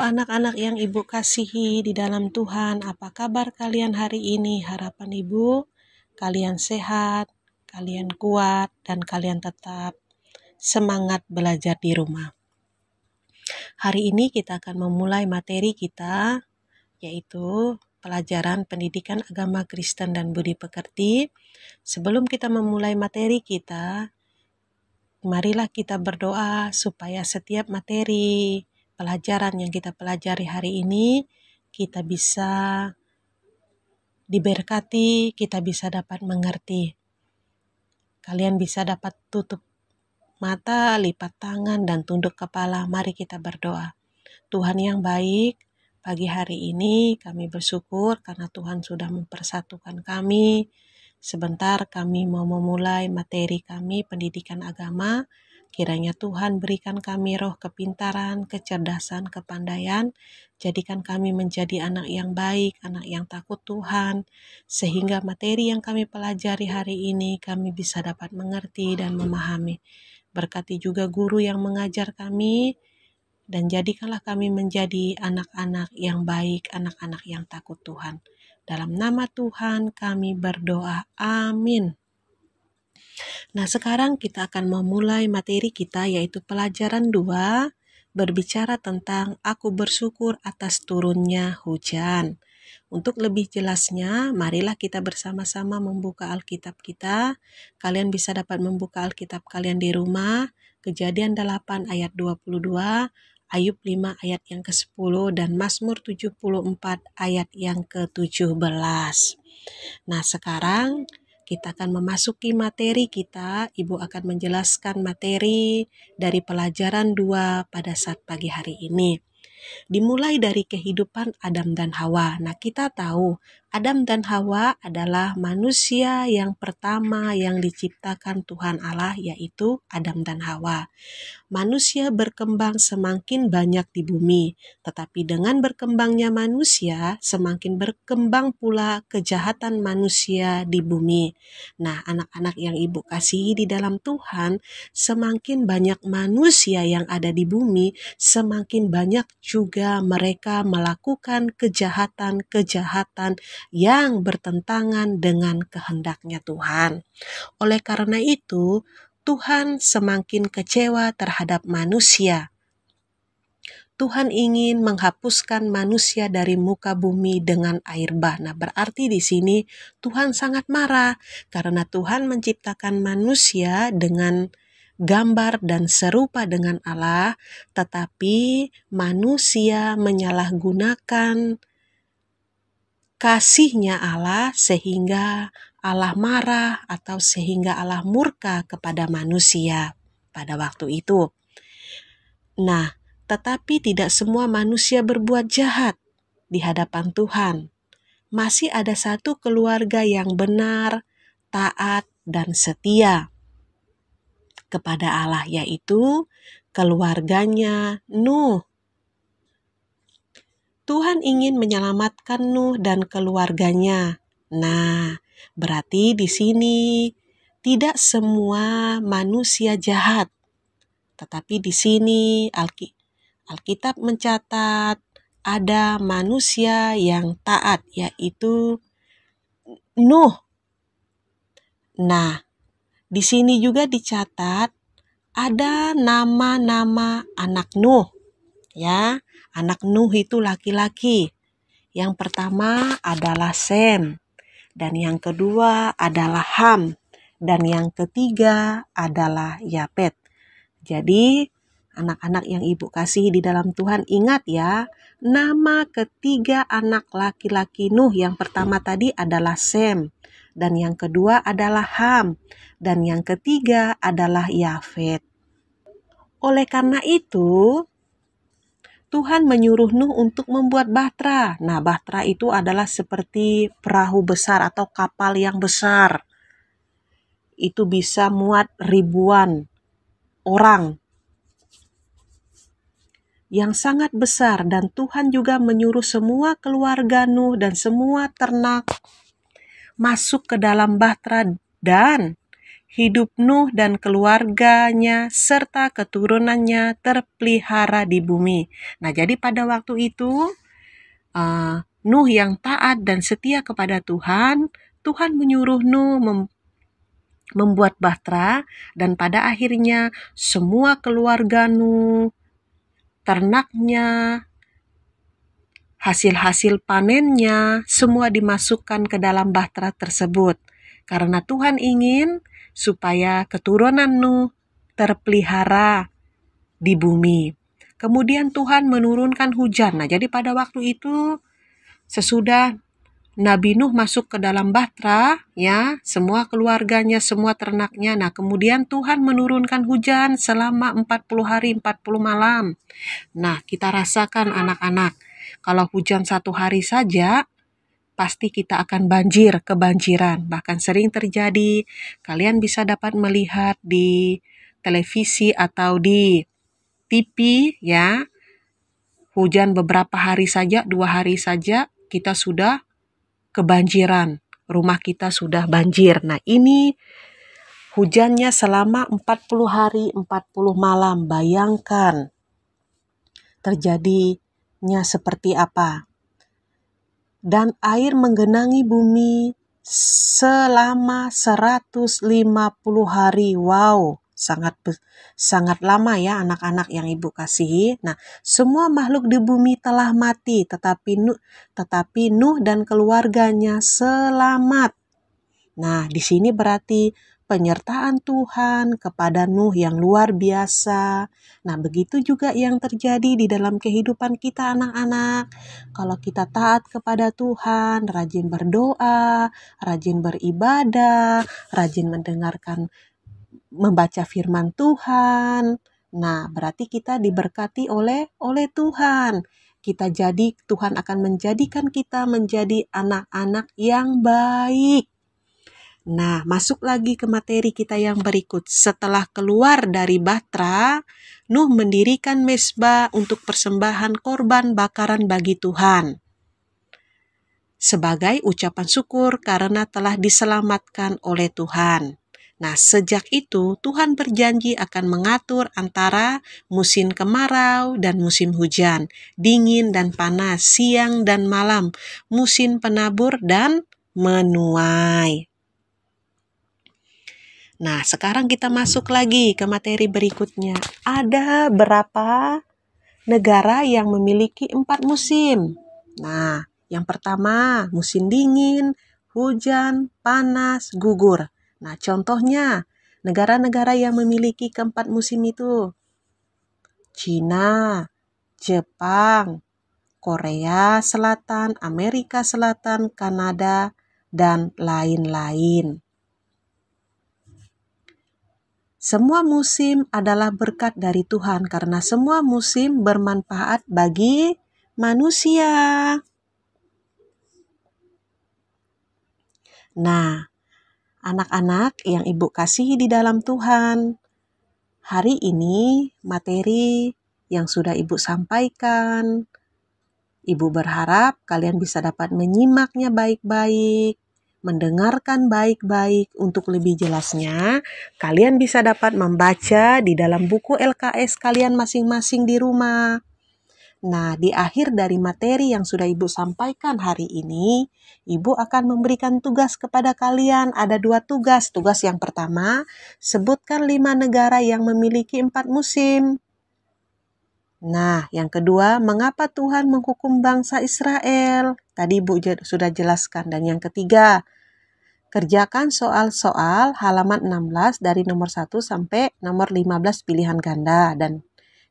anak-anak yang Ibu kasihi di dalam Tuhan, apa kabar kalian hari ini? Harapan Ibu, kalian sehat, kalian kuat, dan kalian tetap semangat belajar di rumah. Hari ini kita akan memulai materi kita, yaitu pelajaran pendidikan agama Kristen dan budi pekerti. Sebelum kita memulai materi kita, marilah kita berdoa supaya setiap materi pelajaran yang kita pelajari hari ini, kita bisa diberkati, kita bisa dapat mengerti. Kalian bisa dapat tutup mata, lipat tangan, dan tunduk kepala. Mari kita berdoa. Tuhan yang baik, pagi hari ini kami bersyukur karena Tuhan sudah mempersatukan kami. Sebentar kami mau memulai materi kami pendidikan agama. Kiranya Tuhan berikan kami roh kepintaran, kecerdasan, kepandaian. Jadikan kami menjadi anak yang baik, anak yang takut Tuhan. Sehingga materi yang kami pelajari hari ini kami bisa dapat mengerti dan memahami. Berkati juga guru yang mengajar kami. Dan jadikanlah kami menjadi anak-anak yang baik, anak-anak yang takut Tuhan. Dalam nama Tuhan kami berdoa. Amin. Nah, sekarang kita akan memulai materi kita, yaitu pelajaran 2, berbicara tentang aku bersyukur atas turunnya hujan. Untuk lebih jelasnya, marilah kita bersama-sama membuka Alkitab kita. Kalian bisa dapat membuka Alkitab kalian di rumah. Kejadian 8 ayat 22, Ayub 5 ayat yang ke-10, dan Mazmur 74 ayat yang ke-17. Nah, sekarang kita akan memasuki materi kita. Ibu akan menjelaskan materi dari pelajaran 2 pada saat pagi hari ini. Dimulai dari kehidupan Adam dan Hawa. Nah, kita tahu Adam dan Hawa adalah manusia yang pertama yang diciptakan Tuhan Allah, yaitu Adam dan Hawa. Manusia berkembang semakin banyak di bumi, tetapi dengan berkembangnya manusia, semakin berkembang pula kejahatan manusia di bumi. Nah, anak-anak yang Ibu kasihi di dalam Tuhan, semakin banyak manusia yang ada di bumi, semakin banyak juga mereka melakukan kejahatan-kejahatan yang bertentangan dengan kehendaknya Tuhan. Oleh karena itu, Tuhan semakin kecewa terhadap manusia. Tuhan ingin menghapuskan manusia dari muka bumi dengan air bah. Nah, berarti di sini Tuhan sangat marah karena Tuhan menciptakan manusia dengan gambar dan serupa dengan Allah, tetapi manusia menyalahgunakan kasihnya Allah sehingga Allah marah atau sehingga Allah murka kepada manusia pada waktu itu. Nah, tetapi tidak semua manusia berbuat jahat di hadapan Tuhan. Masih ada satu keluarga yang benar, taat, dan setia kepada Allah, yaitu keluarganya Nuh. Tuhan ingin menyelamatkan Nuh dan keluarganya. Nah, berarti di sini tidak semua manusia jahat. Tetapi di sini Alkitab mencatat ada manusia yang taat, yaitu Nuh. Nah, di sini juga dicatat ada nama-nama anak Nuh. Ya, anak Nuh itu laki-laki. Yang pertama adalah Sem, dan yang kedua adalah Ham, dan yang ketiga adalah Yapet. Jadi, anak-anak yang Ibu kasihi di dalam Tuhan, ingat ya, nama ketiga anak laki-laki Nuh yang pertama tadi adalah Sem, dan yang kedua adalah Ham, dan yang ketiga adalah Yafet. Oleh karena itu, Tuhan menyuruh Nuh untuk membuat bahtera. Nah, bahtera itu adalah seperti perahu besar atau kapal yang besar. Itu bisa muat ribuan orang. Yang sangat besar, dan Tuhan juga menyuruh semua keluarga Nuh dan semua ternak masuk ke dalam bahtera dan hidup Nuh dan keluarganya serta keturunannya terpelihara di bumi. Nah, jadi pada waktu itu Nuh yang taat dan setia kepada Tuhan, Tuhan menyuruh Nuh membuat bahtera, dan pada akhirnya semua keluarga Nuh, ternaknya, hasil-hasil panennya, semua dimasukkan ke dalam bahtera tersebut. Karena Tuhan ingin supaya keturunan Nuh terpelihara di bumi. Kemudian Tuhan menurunkan hujan. Nah, jadi pada waktu itu sesudah Nabi Nuh masuk ke dalam bahtera, ya, semua keluarganya, semua ternaknya. Nah, kemudian Tuhan menurunkan hujan selama 40 hari, 40 malam. Nah, kita rasakan anak-anak, kalau hujan 1 hari saja, pasti kita akan kebanjiran. Bahkan sering terjadi, kalian bisa dapat melihat di televisi atau di TV, ya, hujan beberapa hari saja, 2 hari saja, kita sudah kebanjiran, rumah kita sudah banjir. Nah, ini hujannya selama 40 hari, 40 malam. Bayangkan terjadinya seperti apa. Dan air menggenangi bumi selama 150 hari. Wow, sangat lama ya anak-anak yang Ibu kasihi. Nah, semua makhluk di bumi telah mati, tetapi Nuh dan keluarganya selamat. Nah, di sini berarti penyertaan Tuhan kepada Nuh yang luar biasa. Nah, begitu juga yang terjadi di dalam kehidupan kita anak-anak. Kalau kita taat kepada Tuhan, rajin berdoa, rajin beribadah, rajin membaca firman Tuhan. Nah, berarti kita diberkati oleh Tuhan. Tuhan akan menjadikan kita menjadi anak-anak yang baik. Nah, masuk lagi ke materi kita yang berikut. Setelah keluar dari bahtera, Nuh mendirikan mezbah untuk persembahan korban bakaran bagi Tuhan sebagai ucapan syukur karena telah diselamatkan oleh Tuhan. Nah, sejak itu Tuhan berjanji akan mengatur antara musim kemarau dan musim hujan, dingin dan panas, siang dan malam, musim penabur dan menuai. Nah, sekarang kita masuk lagi ke materi berikutnya. Ada berapa negara yang memiliki 4 musim? Nah, yang pertama musim dingin, hujan, panas, gugur. Nah, contohnya negara-negara yang memiliki keempat musim itu: Cina, Jepang, Korea Selatan, Amerika Selatan, Kanada, dan lain-lain. Semua musim adalah berkat dari Tuhan karena semua musim bermanfaat bagi manusia. Nah, anak-anak yang Ibu kasihi di dalam Tuhan, hari ini materi yang sudah Ibu sampaikan, Ibu berharap kalian bisa dapat menyimaknya baik-baik, mendengarkan baik-baik. Untuk lebih jelasnya, kalian bisa dapat membaca di dalam buku LKS kalian masing-masing di rumah. Nah, di akhir dari materi yang sudah Ibu sampaikan hari ini, Ibu akan memberikan tugas kepada kalian. Ada 2 tugas. Tugas yang pertama, sebutkan 5 negara yang memiliki 4 musim. Nah, yang kedua, mengapa Tuhan menghukum bangsa Israel? Tadi Ibu sudah jelaskan. Dan yang ketiga, kerjakan soal-soal halaman 16 dari nomor 1 sampai nomor 15 pilihan ganda. Dan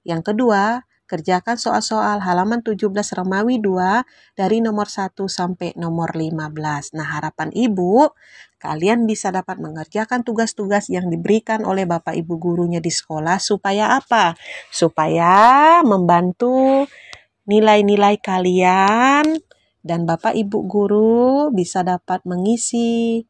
yang kedua, kerjakan soal-soal halaman 17 Romawi 2 dari nomor 1 sampai nomor 15. Nah, harapan Ibu, kalian bisa dapat mengerjakan tugas-tugas yang diberikan oleh Bapak Ibu gurunya di sekolah. Supaya apa? Supaya membantu nilai-nilai kalian dan Bapak Ibu guru bisa dapat mengisi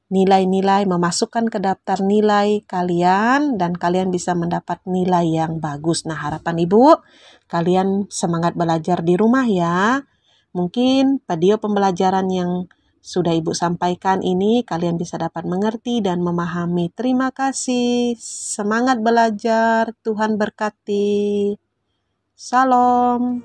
nilai-nilai, memasukkan ke daftar nilai kalian, dan kalian bisa mendapat nilai yang bagus. Nah, harapan Ibu, kalian semangat belajar di rumah ya. Mungkin video pembelajaran yang sudah Ibu sampaikan ini kalian bisa dapat mengerti dan memahami. Terima kasih. Semangat belajar. Tuhan berkati. Shalom.